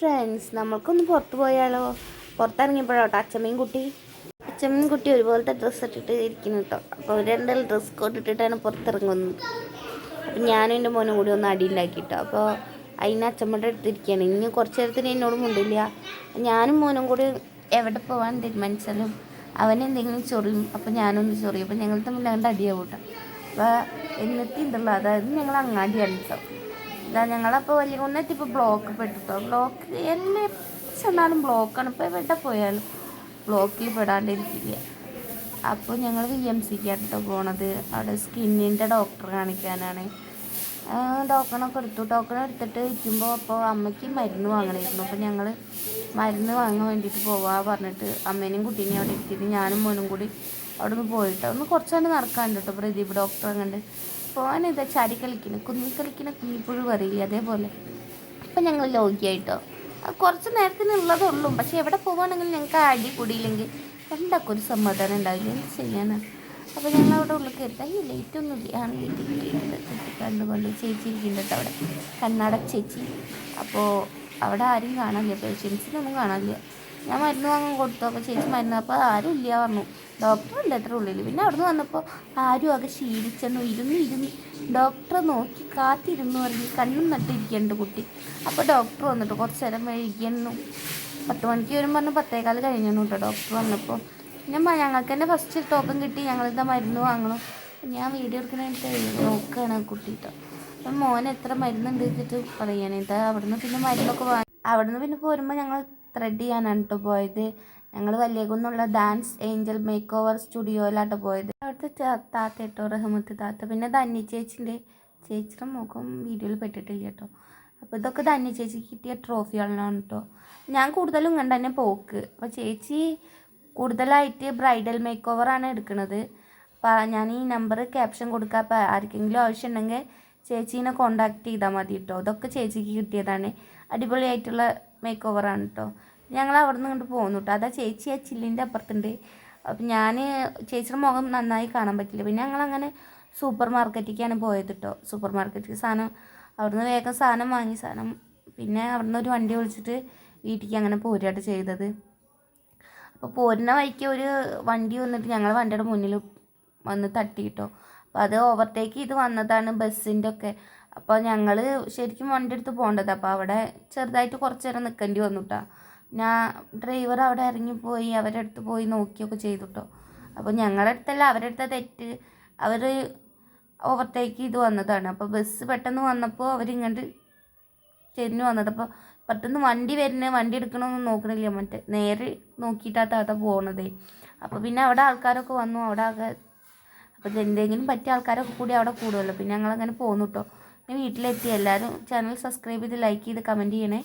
Friends, നമ്മൾക്കൊന്ന് പുറത്ത് പോയാലോ? പുറത്തിറങ്ങിയപ്പോഴോട്ടോ അച്ഛമ്മയും കുട്ടി ഒരുപോലത്തെ ഡ്രസ്സ് ഇട്ടിട്ട് ഇരിക്കുന്നു കേട്ടോ. അപ്പോൾ രണ്ടാളും ഡ്രസ് കോട്ട് ഇട്ടിട്ടാണ് പുറത്തിറങ്ങുന്നത്. അപ്പം ഞാനും എൻ്റെ മോനും കൂടി ഒന്ന് അടി ഉണ്ടാക്കിട്ടോ. അപ്പോൾ അതിന് അച്ഛമ്മയുടെ അടുത്തിരിക്കുകയാണ്. ഇനി കുറച്ച് നേരത്തിന് എന്നോട് മുണ്ടില്ല. ഞാനും മോനും കൂടി എവിടെ പോകാൻ തീരുമാനിച്ചാലും അവനെന്തെങ്കിലും ചൊറിയും, അപ്പോൾ ഞാനൊന്ന് ചൊറിയും. അപ്പോൾ ഞങ്ങൾ തമ്മിൽ അങ്ങോട്ട് അടിയാവും കേട്ടോ. അപ്പോൾ എന്നിട്ട് ഇതുള്ള അതായത് ഞങ്ങൾ അങ്ങാടിയാണ് കേട്ടോ. ഇതാ ഞങ്ങളപ്പോൾ വലിയ കൊന്നെത്തി ഇപ്പോൾ ബ്ലോക്ക് പെട്ടിട്ടോ. ബ്ലോക്ക് എല്ലാം ചെന്നാലും ബ്ലോക്കാണ്. ഇപ്പോൾ എവിടെ പോയാലും ബ്ലോക്കിൽ പെടാണ്ടിരിക്കില്ല. അപ്പോൾ ഞങ്ങൾ VMCക്ക് കേട്ടോ പോണത്. അവിടെ സ്കിന്നിൻ്റെ ഡോക്ടറെ കാണിക്കാനാണ്. ടോക്കണൊക്കെ എടുത്തു. ടോക്കൺ എടുത്തിട്ട് ഇരിക്കുമ്പോൾ അപ്പോൾ അമ്മയ്ക്ക് മരുന്ന് വാങ്ങണമായിരുന്നു. അപ്പോൾ ഞങ്ങൾ മരുന്ന് വാങ്ങാൻ വേണ്ടിയിട്ട് പോവാ പറഞ്ഞിട്ട് അമ്മേനെയും കുട്ടീനെയും അവിടെ ഇരുത്തിയിട്ട് ഞാനും മോനും കൂടി അവിടെ നിന്ന് പോയിട്ട് ഒന്ന് കുറച്ചാണ്ട് നടക്കാണ്ട് കേട്ടോ. പ്രദീപ് ഡോക്ടറെ കണ്ട് പോകാനിതാ ചാടി കളിക്കുന്നു, കുഞ്ഞിപ്പുഴു പറയില്ല, അതേപോലെ. അപ്പം ഞങ്ങൾ ലോകിയായിട്ടോ. കുറച്ച് നേരത്തിനുള്ളതുള്ളൂ. പക്ഷെ എവിടെ പോവുകയാണെങ്കിലും ഞങ്ങൾക്ക് അടി കൂടിയില്ലെങ്കിൽ രണ്ടാക്കും ഒരു സമാധാനം ഉണ്ടാവില്ല. എന്ത് ചെയ്യാനാണ്? അപ്പോൾ ഞങ്ങൾ അവിടെ ഉള്ളിൽ കയറിയിട്ട് അയ്യോ ലേറ്റൊന്നും ഇല്ല. ആണ് ലേറ്റ് കിട്ടിയിട്ടുണ്ട്. കണ്ടുകൊണ്ട് ചേച്ചി ഇരിക്കുന്നുണ്ട് അവിടെ, കണ്ണാട ചേച്ചി. അപ്പോൾ അവിടെ ആരും കാണാനില്ല, പേഷ്യൻസിനൊന്നും കാണാനില്ല. ഞാൻ മരുന്ന് വാങ്ങാൻ കൊടുത്തു. അപ്പോൾ ചേച്ചി മരുന്ന്, അപ്പോൾ ആരും ഇല്ല പറഞ്ഞു. ഡോക്ടറുണ്ട് എത്ര ഉള്ളിൽ. പിന്നെ അവിടുന്ന് വന്നപ്പോൾ ആരും ആകെ ക്ഷീണിച്ചെന്നു. ഇരുന്ന് ഡോക്ടറെ നോക്കി കാത്തിരുന്നു പറഞ്ഞ് കണ്ണും നട്ടിരിക്കുന്നുണ്ട് കുട്ടി. അപ്പോൾ ഡോക്ടർ വന്നിട്ട് കുറച്ച് നേരം വൈകിയെന്നു. 10 മണിക്ക് വരും പറഞ്ഞ് 10:15 കഴിഞ്ഞു കേട്ടോ ഡോക്ടർ വന്നപ്പോൾ. പിന്നെ ഞങ്ങൾക്ക് തന്നെ ഫസ്റ്റ് ടോക്കൺ കിട്ടി. ഞങ്ങളിതാ മരുന്ന് വാങ്ങണം. ഞാൻ വീഡിയോ എടുക്കാനായിട്ട് നോക്കുകയാണ് കുട്ടിട്ടോ. അപ്പം മോൻ എത്ര മരുന്നുണ്ട് വെച്ചിട്ട് പറയാണ്. ഇതാ അവിടുന്ന് പിന്നെ മരുന്നൊക്കെ അവിടുന്ന് പിന്നെ പോരുമ്പോൾ ഞങ്ങൾ ത്രെഡ് ചെയ്യാനാണ് കേട്ടോ പോയത്. ഞങ്ങൾ വലിയകുന്നുള്ള ഡാൻസ് ഏഞ്ചൽ മേക്ക് ഓവർ സ്റ്റുഡിയോയിലാട്ടോ പോയത്. അവിടുത്തെ താത്ത കേട്ടോ, റഹ്മത്ത് താത്ത. പിന്നെ ധന്യ ചേച്ചിയുടെ മുഖം വീഡിയോയിൽ പെട്ടിട്ടില്ല കേട്ടോ. അപ്പോൾ ഇതൊക്കെ ധന്യ ചേച്ചിക്ക് കിട്ടിയ ട്രോഫികളാണ് കേട്ടോ. ഞാൻ കൂടുതലും കണ്ട് തന്നെ പോക്ക്. അപ്പോൾ ചേച്ചി കൂടുതലായിട്ട് ബ്രൈഡൽ മേക്ക് ഓവറാണ് എടുക്കുന്നത്. അപ്പോൾ ഞാൻ ഈ നമ്പർ ക്യാപ്ഷൻ കൊടുക്കുക. അപ്പോൾ ആർക്കെങ്കിലും ആവശ്യമുണ്ടെങ്കിൽ ചേച്ചീനെ കോണ്ടാക്ട് ചെയ്താൽ മതി കേട്ടോ. ഇതൊക്കെ ചേച്ചിക്ക് കിട്ടിയതാണ്. അടിപൊളിയായിട്ടുള്ള മേക്ക് ഓവറാണ് കേട്ടോ. ഞങ്ങൾ അവിടെ നിന്ന് കൊണ്ട് പോകുന്നു കേട്ടോ. അതാ ചേച്ചി ആ ചില്ലിൻ്റെ അപ്പുറത്തുണ്ട്. അപ്പം ഞാൻ ചേച്ചിയുടെ മുഖം നന്നായി കാണാൻ പറ്റില്ല. പിന്നെ ഞങ്ങളങ്ങനെ സൂപ്പർ മാർക്കറ്റിലേക്കാണ് പോയത് കേട്ടോ. സൂപ്പർ മാർക്കറ്റിൽ അവിടുന്ന് വേഗം സാധനം വാങ്ങി. പിന്നെ അവിടുന്ന് ഒരു വണ്ടി വിളിച്ചിട്ട് വീട്ടിലേക്ക് അങ്ങനെ പോരുകയായിട്ട് ചെയ്തത്. അപ്പോൾ പോരുന്ന വഴിക്ക് ഒരു വണ്ടി വന്നിട്ട് ഞങ്ങൾ വണ്ടിയുടെ മുന്നിൽ വന്ന് തട്ടി കേട്ടോ. അപ്പോൾ അത് ഓവർടേക്ക് ചെയ്ത് വന്നതാണ് ബസ്സിൻ്റെ ഒക്കെ. അപ്പോൾ ഞങ്ങൾ ശരിക്കും വണ്ടി എടുത്ത് പോകേണ്ടത്. അപ്പോൾ അവിടെ ചെറുതായിട്ട് കുറച്ച് നേരം നിൽക്കേണ്ടി വന്നു കേട്ടോ. ഞാൻ ഡ്രൈവർ അവിടെ ഇറങ്ങിപ്പോയി അവരുടെ അടുത്ത് പോയി നോക്കിയൊക്കെ ചെയ്തു കേട്ടോ. അപ്പോൾ ഞങ്ങളുടെ അടുത്തല്ല, അവരുടെ അടുത്ത തെറ്റ്. അവർ ഓവർടേക്ക് ചെയ്ത് വന്നതാണ്. അപ്പോൾ ബസ് പെട്ടെന്ന് വന്നപ്പോൾ അവരിങ്ങോട്ട് ചെരിഞ്ഞ് വന്നത്. അപ്പോൾ പെട്ടെന്ന് വണ്ടി എടുക്കണമെന്ന് നോക്കണില്ല, മറ്റേ നേരെ നോക്കിയിട്ടാണ് താത്ത പോകണതേ. അപ്പോൾ പിന്നെ അവിടെ ആൾക്കാരൊക്കെ വന്നു. അവിടെ അപ്പോൾ എന്തെങ്കിലും പറ്റിയ ആൾക്കാരൊക്കെ കൂടി അവിടെ കൂടുമല്ലോ. പിന്നെ ഞങ്ങളങ്ങനെ പോന്നു കേട്ടോ. പിന്നെ വീട്ടിലെത്തി. എല്ലാവരും ചാനൽ സബ്സ്ക്രൈബ് ചെയ്ത് ലൈക്ക് ചെയ്ത് കമൻറ്റ് ചെയ്യണേ.